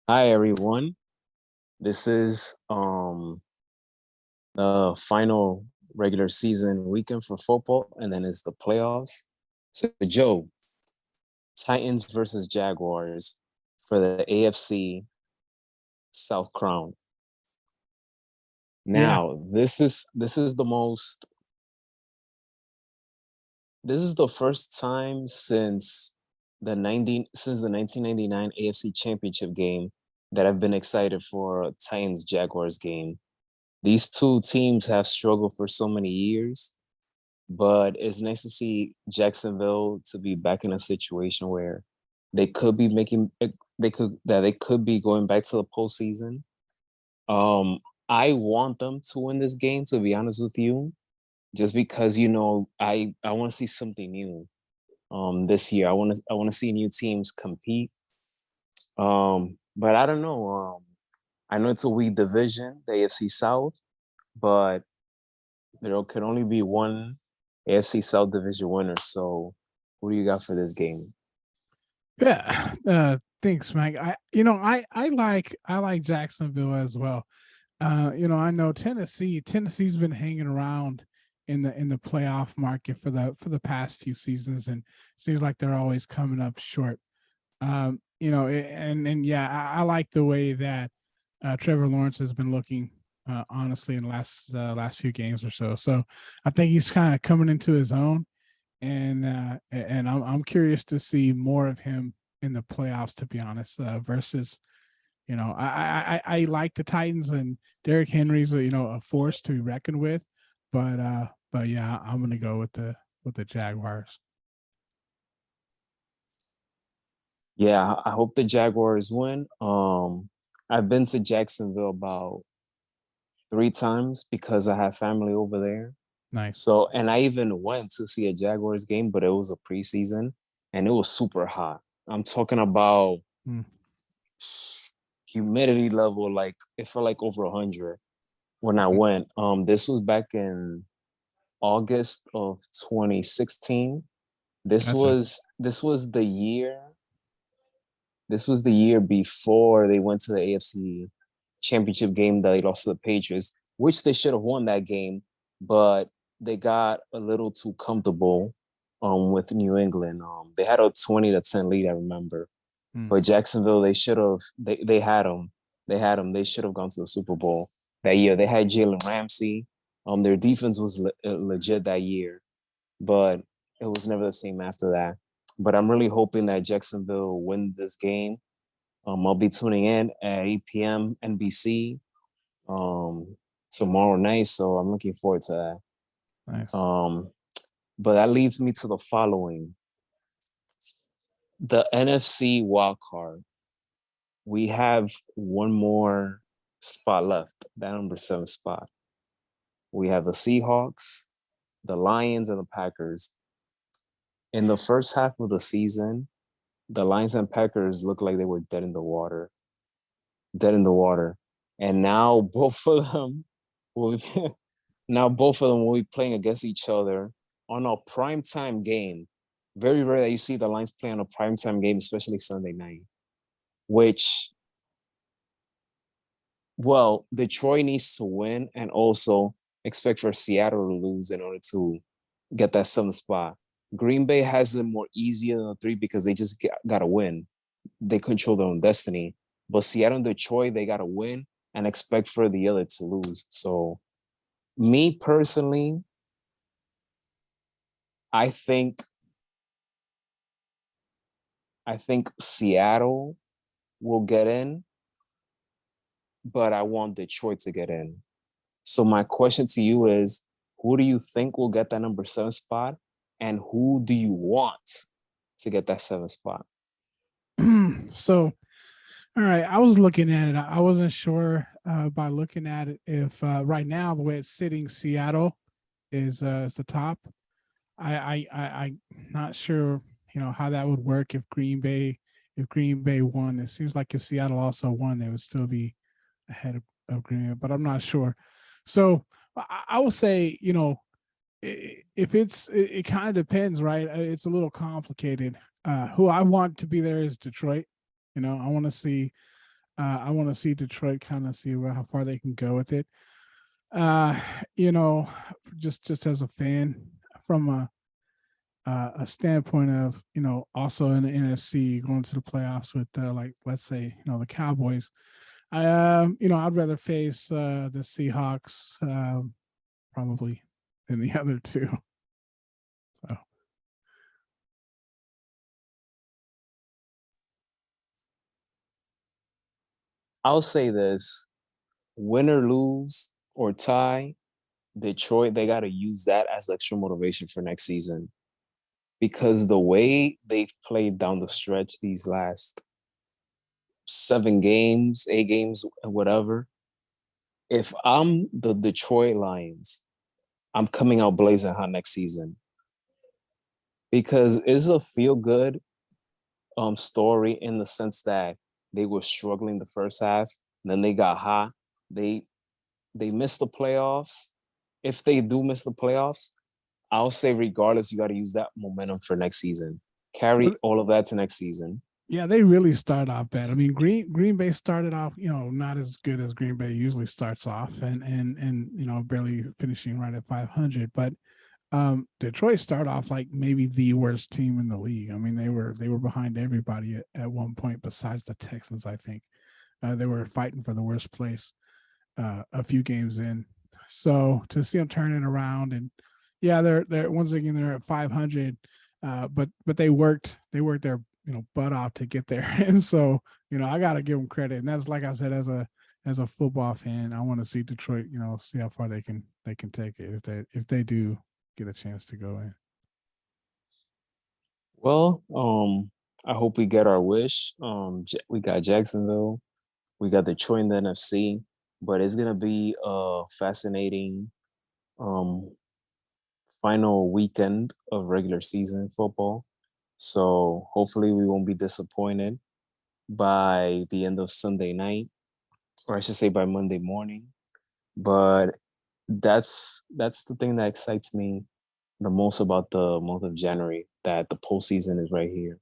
Hi everyone. This is the final regular season weekend for football, and then it's the playoffs. So Joe, Titans versus Jaguars for the AFC South Crown. Yeah, Now, this is the first time since the 1999 AFC Championship game that I've been excited for a Titans Jaguars game. These two teams have struggled for so many years, but it's nice to see Jacksonville to be back in a situation where they could be making they could be going back to the postseason. Um, I want them to win this game, to be honest with you, just because I want to see something new. This year I want to see new teams compete. But I don't know. I know it's a weak division, the AFC South, but there can only be one AFC South division winner. So, who do you got for this game? yeah. Thanks, Mike. I like Jacksonville as well. I know Tennessee. Tennessee's been hanging around in the playoff market for the past few seasons, and seems like they're always coming up short. And yeah, I like the way that Trevor Lawrence has been looking. Honestly, in the last few games or so. So I think he's kind of coming into his own, and I'm curious to see more of him in the playoffs. To be honest, versus I like the Titans, and Derrick Henry's a force to be reckoned with, but yeah, I'm gonna go with the Jaguars. Yeah, I hope the Jaguars win. I've been to Jacksonville about three times because I have family over there. Nice. So, and I even went to see a Jaguars game, but it was a preseason and it was super hot. I'm talking about Mm, humidity level, like it felt like over 100 when I mm, went. This was back in August of 2016. This gotcha. was this was the year this was the year before they went to the AFC championship game that they lost to the Patriots, which they should have won that game, but they got a little too comfortable with New England. They had a 20-10 lead, I remember. Mm, But Jacksonville, they had them. They had them. They should have gone to the Super Bowl that year. They had Jalen Ramsey. Their defense was legit that year, but it was never the same after that. But I'm really hoping that Jacksonville win this game. I'll be tuning in at 8 p.m. NBC um, tomorrow night, so I'm looking forward to that. nice. But that leads me to the following: the NFC wild card. We have one more spot left, that number seven spot. We have the Seahawks, the Lions, and the Packers. In the first half of the season, the Lions and Packers looked like they were dead in the water, dead in the water. And now both of them will now both of them will be playing against each other on a primetime game. Very rare that you see the Lions play on a primetime game, especially Sunday night, which, well, Detroit needs to win and also expect for Seattle to lose in order to get that seventh spot. Green Bay has it more easier than the three because they just got to win. They control their own destiny. But Seattle and Detroit, they got to win and expect for the other to lose. So, me personally, I think I think Seattle will get in, but I want Detroit to get in. So my question to you is, who do you think will get that number seven spot, and who do you want to get that seven spot? So, all right, I was looking at it. I wasn't sure by looking at it if right now the way it's sitting, Seattle is the top. I'm not sure, how that would work if Green Bay won. It seems like if Seattle also won, they would still be ahead of Green Bay, but I'm not sure. So I would say, if it kind of depends, right? It's a little complicated. Who I want to be there is Detroit. I want to see I want to see Detroit kind of see how far they can go with it. Uh, you know, just as a fan, from a standpoint of also in the NFC going to the playoffs with like let's say the Cowboys. I I'd rather face the Seahawks probably than the other two. So I'll say this: win or lose or tie, Detroit, they got to use that as extra motivation for next season because the way they've played down the stretch these last 7 games, 8 games, whatever. If I'm the Detroit Lions, I'm coming out blazing hot next season because it's a feel good story in the sense that they were struggling the first half, then they got hot. They they missed the playoffs. If they do miss the playoffs, I'll say regardless, you got to use that momentum for next season. Carry but all of that to next season. yeah, they really start off bad. I mean, Green Bay started off, not as good as Green Bay usually starts off, and barely finishing right at 500. But Detroit started off like maybe the worst team in the league. I mean, they were behind everybody at one point besides the Texans. I think they were fighting for the worst place a few games in. So to see them turn it around, and yeah, they're once again they're at 500, but they worked their butt off to get there, and so I got to give them credit, and that's like I said as a football fan, I want to see Detroit, see how far they can take it if they do get a chance to go in. Well, I hope we get our wish. We got Jacksonville, we got Detroit in the NFC, but it's gonna be a fascinating um final weekend of regular season football. So hopefully we won't be disappointed by the end of Sunday night, or I should say by Monday morning. But that's the thing that excites me the most about the month of January, that the postseason is right here.